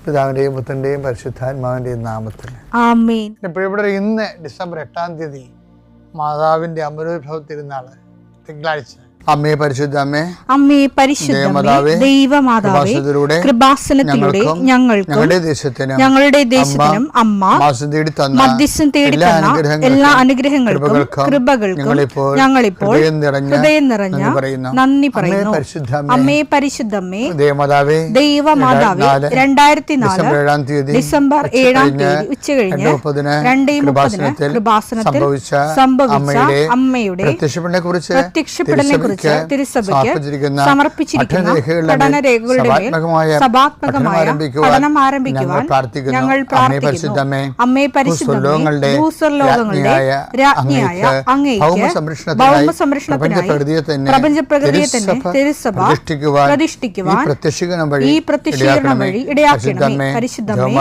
പിതാവിൻ്റെയും പുത്രൻ്റെയും പരിശുദ്ധാത്മാവിൻ്റെയും നാമത്തിൽ ആമേൻ. ഇവിടെ ഇന്ന് ഡിസംബർ 8 മാതാവിൻ്റെ അമരോത്ഭവ തിരുനാൾ തിങ്കളാഴ്ച. അമ്മേ പരിശുദ്ധ അമ്മേ, അമ്മേ പരിശുദ്ധ ദൈവമാതാവേ, കൃപാസനത്തിലൂടെ ഞങ്ങൾക്കും ഞങ്ങളുടെ ദേശത്തിനും അമ്മ മധ്യസ്ഥം തേടി തന്ന എല്ലാ അനുഗ്രഹങ്ങൾക്കും കൃപകൾക്കും ഞങ്ങളിപ്പോൾ ഹൃദയം നിറഞ്ഞ നന്ദി പറയുന്നു. അമ്മേ പരിശുദ്ധമ്മേ ദൈവമാതാവേ, 2004 ഡിസംബർ 7 ഉച്ചകഴിഞ്ഞ് 2:30 കൃപാസനത്തിൽ സംഭവിച്ച അമ്മയുടെ പ്രത്യക്ഷപ്പെടലിനെ കുറിച്ച് തിരുസഭയ്ക്ക് സമർപ്പിച്ചിരിക്കുന്ന പഠനരേഖകളുടെ മേൽ സഭാത്മകമായ പഠനം ആരംഭിക്കുവാൻ ഞങ്ങൾ പ്രാർത്ഥിക്കുന്നു. അമ്മേ പരിശുദ്ധമേ, ഭൂസ്വർലോകങ്ങളുടെ രാജ്ഞിയായ അങ്ങേയ്ക്ക് ഭൗമസംരക്ഷണത്തിനായി പ്രപഞ്ചപ്രകൃതിയെ തന്നെ തിരുസഭ പ്രതിഷ്ഠിക്കുവാൻ ഈ പ്രത്യക്ഷീകരണം വഴി ഇടയാക്കണമേ. പരിശുദ്ധമേ,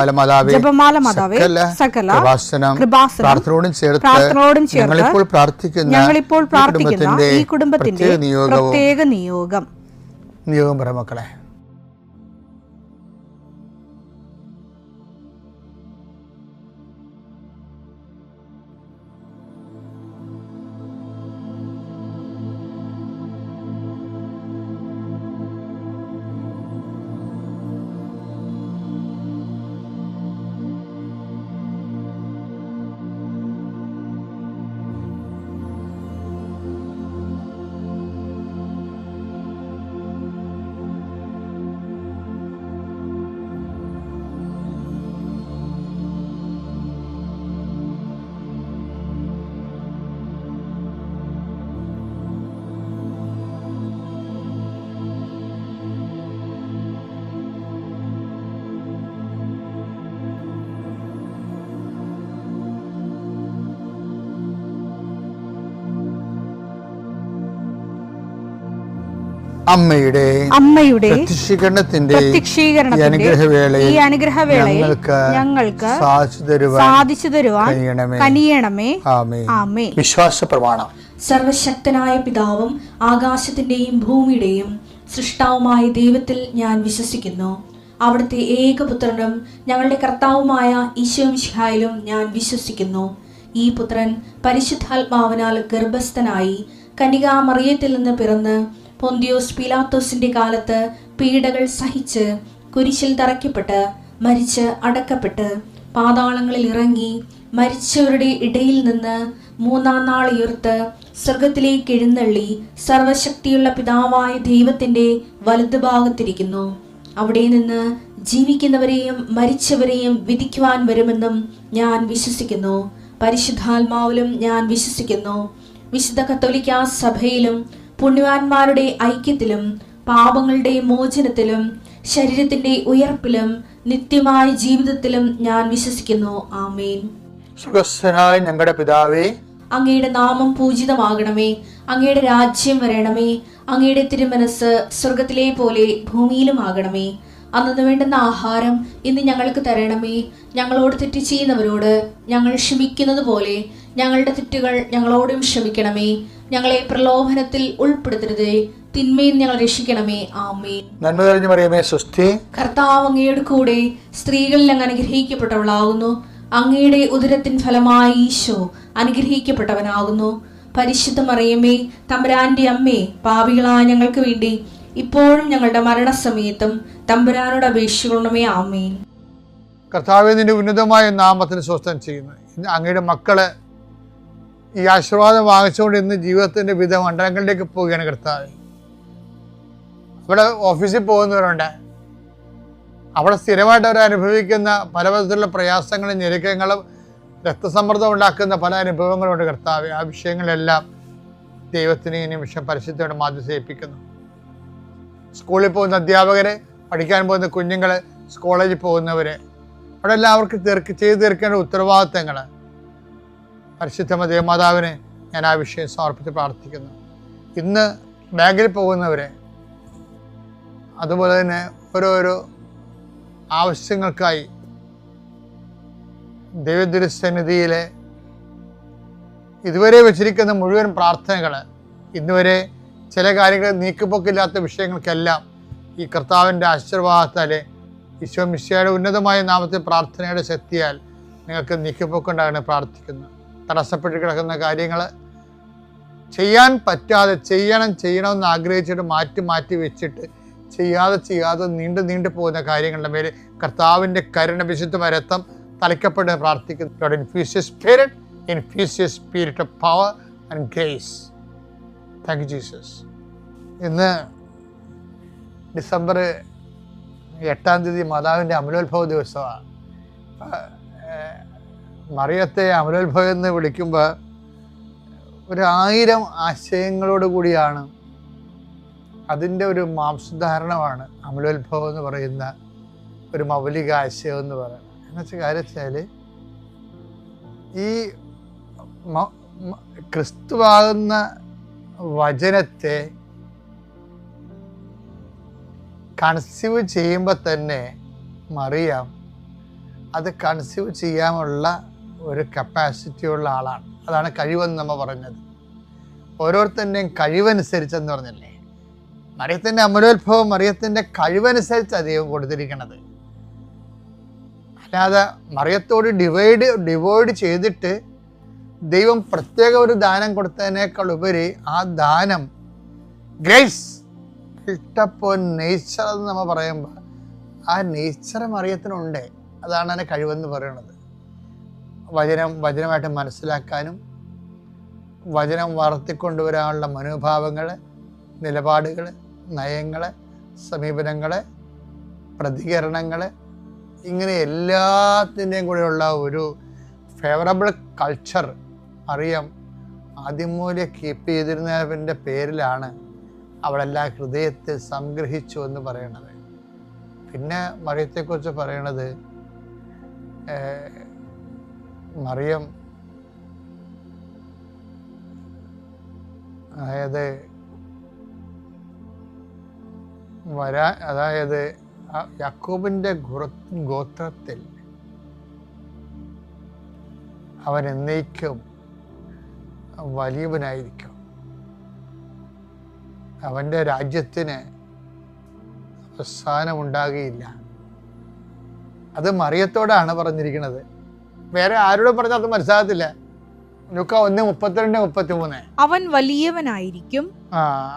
ജപമാല മാതാവേ, സകല കൃപാസനം പ്രാർത്ഥനയോടും ചേർത്ത് ഞങ്ങളിപ്പോൾ പ്രാർത്ഥിക്കുന്ന ഈ കുടുംബത്തിന്റെ പ്രത്യേക നിയോഗം പറ മക്കളെ. അമ്മയുടെ പ്രത്യക്ഷീകരണത്തിന്റെ ഈ അനുഗ്രഹവേളയിൽ ഞങ്ങൾക്ക് സാധിച്ചു തരുവാൻ കനിയണമേ. ആമേൻ. വിശ്വാസ പ്രമാണം. സർവശക്തനായ പിതാവും ആകാശത്തിന്റെയും ഭൂമിയുടെയും സൃഷ്ടാവുമായ ദൈവത്തിൽ ഞാൻ വിശ്വസിക്കുന്നു. അവിടുത്തെ ഏകപുത്രനും ഞങ്ങളുടെ കർത്താവുമായ ഈശോ മിശിഹായിലും ഞാൻ വിശ്വസിക്കുന്നു. ഈ പുത്രൻ പരിശുദ്ധാത്മാവിനാൽ ഗർഭസ്ഥനായി കന്യകാമറിയത്തിൽ നിന്ന് പിറന്ന് പൊന്തിയോസ് പീലാത്തോസിന്റെ കാലത്ത് പീഡകൾ സഹിച്ച് കുരിശിൽ തറയ്ക്കപ്പെട്ട് മരിച്ച് അടക്കപ്പെട്ട് പാതാളങ്ങളിൽ ഇറങ്ങി മരിച്ചവരുടെ ഇടയിൽ നിന്ന് 3-ാം നാൾ ഉയർത്ത് സ്വർഗത്തിലേക്ക് എഴുന്നള്ളി സർവശക്തിയുള്ള പിതാവായ ദൈവത്തിന്റെ വലതുഭാഗത്തിരിക്കുന്നു. അവിടെ നിന്ന് ജീവിക്കുന്നവരെയും മരിച്ചവരെയും വിധിക്കുവാൻ വരുമെന്നും ഞാൻ വിശ്വസിക്കുന്നു. പരിശുദ്ധാത്മാവിലും ഞാൻ വിശ്വസിക്കുന്നു. വിശുദ്ധ കത്തോലിക്കാ സഭയിലും പുണ്യവാന്മാരുടെ ഐക്യത്തിലും പാപങ്ങളുടെ മോചനത്തിലും ശരീരത്തിന്റെ ഉയർപ്പിലും നിത്യമായ ജീവിതത്തിലും ഞാൻ വിശ്വസിക്കുന്നു. ആമേൻ. സുഖസ്ഥനായ ഞങ്ങളുടെ പിതാവേ, അങ്ങയുടെ നാമം പൂജിതമാകണമേ. അങ്ങയുടെ രാജ്യം വരണമേ. അങ്ങയുടെ തിരുമനസ് സ്വർഗത്തിലെ പോലെ ഭൂമിയിലും ആകണമേ. അന്നു വേണ്ടുന്ന ആഹാരം ഇന്ന് ഞങ്ങൾക്ക് തരണമേ. ഞങ്ങളോട് തെറ്റ് ചെയ്യുന്നവരോട് ഞങ്ങൾ ക്ഷമിക്കുന്നത് പോലെ ഞങ്ങളുടെ തെറ്റുകൾ ഞങ്ങളോടും ക്ഷമിക്കണമേ. ഞങ്ങളെ പ്രലോഭനത്തിൽ ഉൾപ്പെടുത്തരുതേ, തിന്മയിൽ ഞങ്ങൾ രക്ഷിക്കണമേ. ആമേൻ. നന്മ നിറഞ്ഞ മറിയമേ, സ്വസ്തി. കർത്താവ് അങ്ങയുടെ കൂടെ സ്ത്രീകളിൽ അങ്ങ് അനുഗ്രഹിക്കപ്പെട്ടവളാകുന്നു. അങ്ങയുടെ ഉദരത്തിൻ ഫലമായി ഈശോ അനുഗ്രഹിക്കപ്പെട്ടവനാകുന്നു. പരിശുദ്ധ മറിയമേ, തമ്പുരാന്റെ അമ്മേ, പാപികളായ ഞങ്ങൾക്ക് വേണ്ടി ഇപ്പോഴും ഞങ്ങളുടെ മരണസമയത്തും തമ്പുരാനോട് അപേക്ഷിക്കണമേ. ആമേൻ. കർത്താവേ, നിന്റെ ഉന്നതമായ നാമത്തിന് സ്വസ്ഥം ചെയ്യുന്നു. ഇന്ന് അങ്ങയുടെ മക്കള് ഈ ആശീർവാദം വാങ്ങിച്ചുകൊണ്ട് ഇന്ന് ജീവിതത്തിന്റെ വിവിധ മണ്ഡലങ്ങളിലേക്ക് പോവുകയാണ്. കർത്താവേ, അവിടെ ഓഫീസിൽ പോകുന്നവരുണ്ട്, അവിടെ സ്ഥിരമായിട്ട് അവർ അനുഭവിക്കുന്ന പല വിധത്തിലുള്ള പ്രയാസങ്ങളും ഞെരുക്കങ്ങളും രക്തസമ്മർദ്ദം ഉണ്ടാക്കുന്ന പല അനുഭവങ്ങളുണ്ട്. കർത്താവേ, ആ വിഷയങ്ങളെല്ലാം ദൈവത്തിന് ഈ നിമിഷം പരിശുദ്ധയുടെ മാധ്യസേൽപ്പിക്കുന്നു. സ്കൂളിൽ പോകുന്ന അധ്യാപകരെ, പഠിക്കാൻ പോകുന്ന കുഞ്ഞുങ്ങൾ, കോളേജിൽ പോകുന്നവരെ, അവിടെ എല്ലാം അവർക്ക് ചെയ്തു തീർക്കേണ്ട ഉത്തരവാദിത്തങ്ങൾ പരിശുദ്ധ ദേവമാതാവിനെ ഞാൻ ആ വിഷയം സമർപ്പിച്ച് പ്രാർത്ഥിക്കുന്നു. ഇന്ന് ബാങ്കിൽ പോകുന്നവരെ, അതുപോലെ തന്നെ ഓരോരോ ആവശ്യങ്ങൾക്കായി ദൈവദുരസന്നിധിയിലെ ഇതുവരെ വെച്ചിരിക്കുന്ന മുഴുവൻ പ്രാർത്ഥനകൾ, ഇന്നുവരെ ചില കാര്യങ്ങൾ നീക്കുപോക്കില്ലാത്ത വിഷയങ്ങൾക്കെല്ലാം ഈ കർത്താവിൻ്റെ ആശീർവാദത്താൽ ഈശോ മിശിഹായുടെ ഉന്നതമായ നാമത്തിൽ പ്രാർത്ഥനയുടെ ശക്തിയാൽ നിങ്ങൾക്ക് നീക്കിപ്പോക്കുണ്ടാകണേ പ്രാർത്ഥിക്കുന്നു. തടസ്സപ്പെട്ട് കിടക്കുന്ന കാര്യങ്ങൾ ചെയ്യാൻ പറ്റാതെ ചെയ്യണമെന്ന് ആഗ്രഹിച്ചിട്ട് മാറ്റി വെച്ചിട്ട് ചെയ്യാതെ നീണ്ടു പോകുന്ന കാര്യങ്ങളുടെ മേലെ കർത്താവിൻ്റെ കരുണ വിശുദ്ധമായ രക്തം തളിക്കപ്പെട്ട് പ്രാർത്ഥിക്കുന്നു. Lord, infuse your spirit of power and grace. Thank you, Jesus. ഇന്ന് ഡിസംബർ 8 മാതാവിൻ്റെ അമലോത്ഭവ ദിവസമാണ്. മറിയത്തെ അമലോത്ഭവം എന്ന് വിളിക്കുമ്പോൾ 1000 ആശയങ്ങളോട് കൂടിയാണ്. അതിൻ്റെ ഒരു മാംസധാരണമാണ് അമലോത്ഭവം എന്ന് പറയുന്ന ഒരു മൗലിക ആശയം എന്ന് പറയുന്നത്. എന്നുവെച്ചാൽ കാര്യം വെച്ചാൽ ഈ ക്രിസ്തുവാകുന്ന വചനത്തെ കൺസീവ് ചെയ്യുമ്പോൾ തന്നെ മറിയാം അത് കൺസീവ് ചെയ്യാനുള്ള ഒരു കപ്പാസിറ്റി ഉള്ള ആളാണ്. അതാണ് കഴിവെന്ന് നമ്മൾ പറഞ്ഞത്. ഓരോരുത്തരുടെയും കഴിവനുസരിച്ചെന്ന് പറഞ്ഞല്ലേ. മറിയത്തിൻ്റെ അമലോത്ഭവം മറിയത്തിൻ്റെ കഴിവനുസരിച്ച് ദൈവം കൊടുത്തിരിക്കണത്. അല്ലാതെ മറിയത്തോട് ഡിവൈഡ് ചെയ്തിട്ട് ദൈവം പ്രത്യേക ഒരു ദാനം കൊടുത്തതിനേക്കാൾ ഉപരി ആ ദാനം ഗ്രേസ് ഇഷ്ടപ്പോൾ നേച്ചർ എന്ന് നമ്മൾ പറയുമ്പോൾ ആ നേച്ചർ മറിയത്തിനുണ്ട്. അതാണ് അതിനെ കഴിവെന്ന് പറയുന്നത്. വചനമായിട്ട് മനസ്സിലാക്കാനും വചനം വളർത്തിക്കൊണ്ടുവരാനുള്ള മനോഭാവങ്ങൾ, നിലപാടുകൾ, നയങ്ങൾ, സമീപനങ്ങൾ, പ്രതികരണങ്ങൾ, ഇങ്ങനെ എല്ലാത്തിൻ്റെയും കൂടെയുള്ള ഒരു ഫേവറബിൾ കൾച്ചർ അറിയാം ആദ്യമൂല്യം കീപ്പ് ചെയ്തിരുന്നതിൻ്റെ പേരിലാണ് അവളെല്ലാം ഹൃദയത്തിൽ സംഗ്രഹിച്ചു എന്ന് പറയണത്. പിന്നെ മറിയത്തെക്കുറിച്ച് പറയണത് മറിയം അതായത് യാക്കോബിൻ്റെ ഗോത്രത്തിൽ അവൻ എന്നേക്കും വലിയവനായിരിക്കും. അവൻ്റെ രാജ്യത്തിന് അവസാനം ഉണ്ടാകുകയില്ല. അത് മറിയത്തോടാണ് പറഞ്ഞിരിക്കുന്നത്. വേറെ ആരോടും പറഞ്ഞാൽ അത് മനസ്സിലാകത്തില്ല. ലൂക്കാ 1:32-33 അവൻ വലിയവനായിരിക്കും,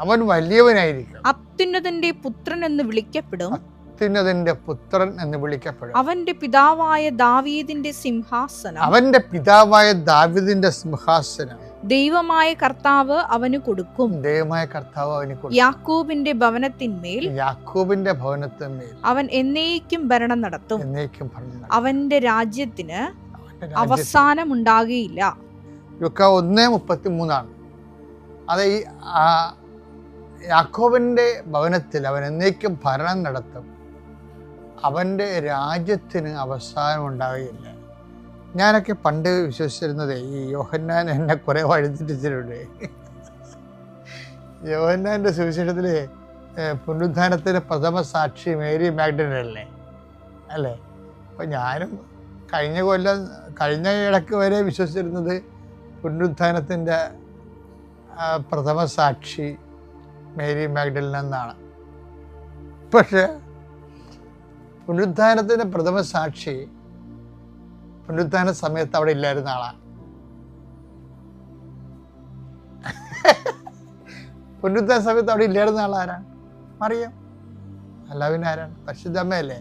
അവൻ വലിയവനായിരിക്കും, അത്യുന്നതന്റെ പുത്രൻ എന്ന് വിളിക്കപ്പെടും, അത്യുന്നതന്റെ പുത്രൻ എന്ന് വിളിക്കപ്പെടും. അവന്റെ പിതാവായ ദാവീദിന്റെ സിംഹാസനം, അവന്റെ പിതാവായ ദാവീദിന്റെ സിംഹാസനം ദൈവമായ കർത്താവ് അവന് കൊടുക്കും, ദൈവമായ കർത്താവ് അവന് കൊടുക്കും. യാക്കോബിന്റെ ഭവനത്തിന്മേൽ അവൻ എന്നേക്കും ഭരണം നടത്തും, അവന്റെ രാജ്യത്തിന് അവസാനം ഉണ്ടാകുകയില്ല. ലൂക്കാ 1:33 അത് ഈ യാക്കോബിന്റെ ഭവനത്തിൽ അവൻ എന്നേക്കും ഭരണം നടത്തും, അവന്റെ രാജ്യത്തിന് അവസാനം ഉണ്ടാകുകയില്ല. ഞാനൊക്കെ പണ്ട് വിശ്വസിച്ചിരുന്നത് ഈ യോഹന്നാൻ എന്നെ കുറെ വഴിതെറ്റിച്ചിട്ടുണ്ട്. യോഹന്നാന്റെ സുവിശേഷത്തിൽ പുനരുത്ഥാനത്തിന് പ്രഥമ സാക്ഷി മേരി മാഗ്ഡലൻ അല്ലേ. അപ്പം ഞാനും കഴിഞ്ഞ ഇടയ്ക്ക് വരെ വിശ്വസിച്ചിരുന്നത് പുനരുത്ഥാനത്തിൻ്റെ പ്രഥമ സാക്ഷി മേരി മാഗ്ഡലൻ എന്നാണ്. പക്ഷെ പുനരുത്ഥാനത്തിൻ്റെ പ്രഥമ സാക്ഷി പുനരുത്ഥാന സമയത്ത് അവിടെ ഇല്ലായിരുന്ന ആളാണ്. പുനരുത്ഥാന സമയത്ത് അവിടെ ഇല്ലായിരുന്ന ആളാരാണ്? മറിയം. അല്ല പിന്നെ ആരാണ്? പരിശുദ്ധ അമ്മയല്ലേ.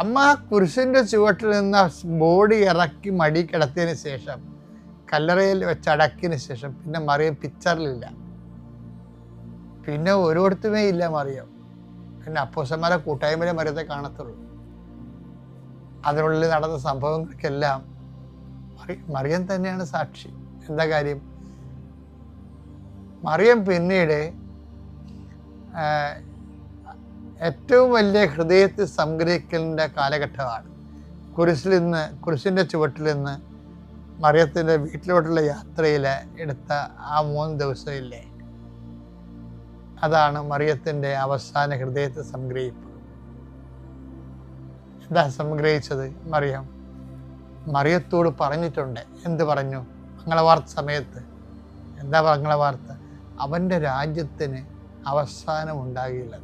അമ്മ കുരിശിൻ്റെ ചുവട്ടിൽ നിന്ന് ബോഡി ഇറക്കി മടി കിടത്തിയതിന് ശേഷം കല്ലറയിൽ വെച്ചടക്കിയതിന് ശേഷം പിന്നെ മറിയം പിക്ചറിലില്ല, പിന്നെ ഒരിടത്തുമേ ഇല്ല മറിയം. പിന്നെ അപ്പോസ്തലന്മാരെ കൂട്ടായ്മയിലെ മറിയത്തെ കാണത്തുള്ളൂ. അതിനുള്ളിൽ നടന്ന സംഭവങ്ങൾക്കെല്ലാം മറിയം തന്നെയാണ് സാക്ഷി. എന്താ കാര്യം? മറിയം പിന്നീട് ഏറ്റവും വലിയ ഹൃദയത്തിൽ സംഗ്രഹിക്കലിൻ്റെ കാലഘട്ടമാണ്. കുരിശിൻ്റെ ചുവട്ടിൽ നിന്ന് മറിയത്തിൻ്റെ വീട്ടിലോട്ടുള്ള യാത്രയിൽ എടുത്ത ആ 3 ദിവസമില്ലേ, അതാണ് മറിയത്തിൻ്റെ അവസാന ഹൃദയത്തെ സംഗ്രഹിപ്പ്. എന്താ സംഗ്രഹിച്ചത്? മറിയത്തോട് പറഞ്ഞിട്ടുണ്ട്. എന്ത് പറഞ്ഞു? മംഗളവാർത്ത സമയത്ത് എന്താ മംഗളവാർത്ത? അവൻ്റെ രാജ്യത്തിന് അവസാനം ഉണ്ടാകില്ല.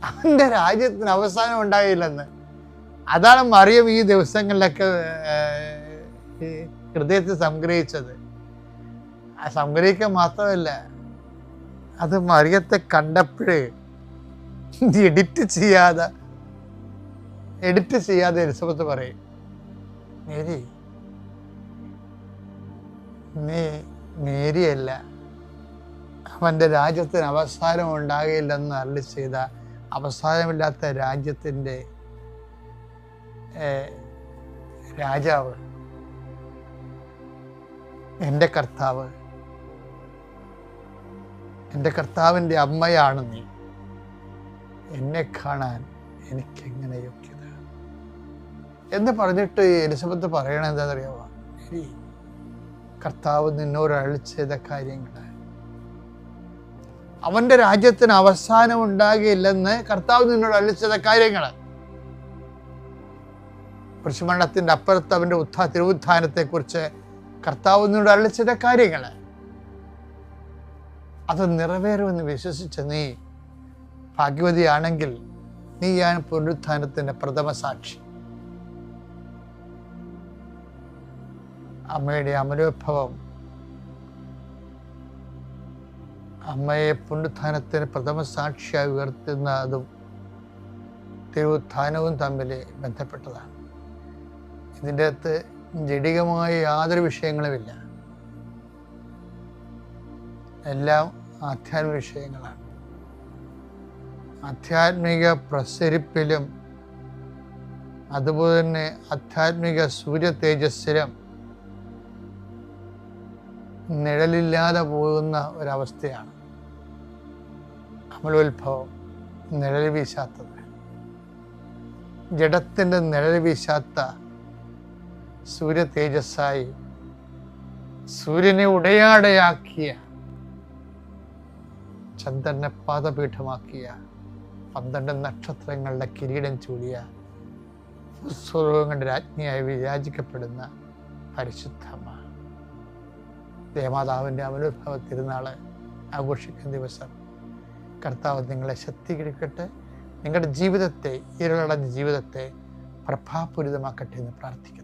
അവൻ്റെ രാജ്യത്തിന് അവസാനം ഉണ്ടായില്ലെന്ന്. അതാണ് മറിയം ഈ ദിവസങ്ങളിലൊക്കെ ഹൃദയത്തിൽ സംഗ്രഹിച്ചത്. ആ സംഗ്രഹിക്കുക മാത്രമല്ല, അത് മറിയത്തെ കണ്ടപ്പോഴേ എഡിറ്റ് ചെയ്യാതെ എലിസബത്ത് പറയും, മേരി, നീ മേരിയല്ല, അവൻ്റെ രാജ്യത്തിന് അവസാനം ഉണ്ടാകില്ലെന്ന് അരുളി ചെയ്ത അവസാനമില്ലാത്ത രാജ്യത്തിൻ്റെ രാജാവ്, എൻ്റെ കർത്താവ്, എൻ്റെ കർത്താവിൻ്റെ അമ്മയാണ് നീ. എന്നെ കാണാൻ എനിക്കെങ്ങനെ യോഗ്യത എന്ന് പറഞ്ഞിട്ട് എലിസബത്ത് പറയണത് എന്താണെന്നറിയാമോ? ശരി, കർത്താവ് നിന്നോട് അരുളി ചെയ്ത കാര്യങ്ങൾ, അവൻ്റെ രാജ്യത്തിന് അവസാനം ഉണ്ടാകില്ലെന്ന് കർത്താവ് നിന്നോട് അരുളി ചെയ്ത കാര്യങ്ങൾ, കുരിശുമരണത്തിൻ്റെ അപ്പുറത്ത് അവൻ്റെ തിരുവുത്ഥാനത്തെക്കുറിച്ച് കർത്താവ് നിന്നോട് അരുളി ചെയ്ത കാര്യങ്ങൾ, അത് നിറവേറുമെന്ന് വിശ്വസിച്ച നീ ഭാഗ്യവതിയാണെങ്കിൽ നീയാണ് പുനരുത്ഥാനത്തിൻ്റെ പ്രഥമ സാക്ഷി. അമ്മയുടെ അമലോത്ഭവം, അമ്മയെ പുനരുത്ഥാനത്തിന് പ്രഥമ സാക്ഷിയായി ഉയർത്തുന്നതും തിരുവുത്ഥാനവും തമ്മിൽ ബന്ധപ്പെട്ടതാണ്. ഇതിൻ്റെ അകത്ത് ജഡികമായ യാതൊരു വിഷയങ്ങളുമില്ല, എല്ലാം ആധ്യാത്മിക വിഷയങ്ങളാണ്. ആധ്യാത്മിക പ്രസരിപ്പിലും അതുപോലെ തന്നെ ആധ്യാത്മിക സൂര്യ തേജസ്സിലും നിഴലില്ലാതെ പോകുന്ന ഒരവസ്ഥയാണ് അമലോത്ഭവം. നിഴൽ വീശാത്തത്, ജഡത്തിൻ്റെ നിഴൽ വീശാത്ത സൂര്യ തേജസ്സായി സൂര്യനെ ഉടയാടയാക്കിയ, ചന്ദ്രനെ പാദപീഠമാക്കിയ, 12 നക്ഷത്രങ്ങളുടെ കിരീടം ചൂടിയ, ഭൂസ്വലോകങ്ങളുടെ രാജ്ഞിയായി വിരാജിക്കപ്പെടുന്ന പരിശുദ്ധമ്മ ദേവമാതാവിൻ്റെ അമലോത്ഭവ തിരുനാൾ ആഘോഷിക്കുന്ന ദിവസം കർത്താവ് നിങ്ങളെ ശക്തീകരിക്കട്ടെ, നിങ്ങളുടെ ജീവിതത്തെ, ഇരുളടഞ്ഞ ജീവിതത്തെ പ്രഭാപൂരിതമാക്കട്ടെ എന്ന് പ്രാർത്ഥിക്കുന്നു.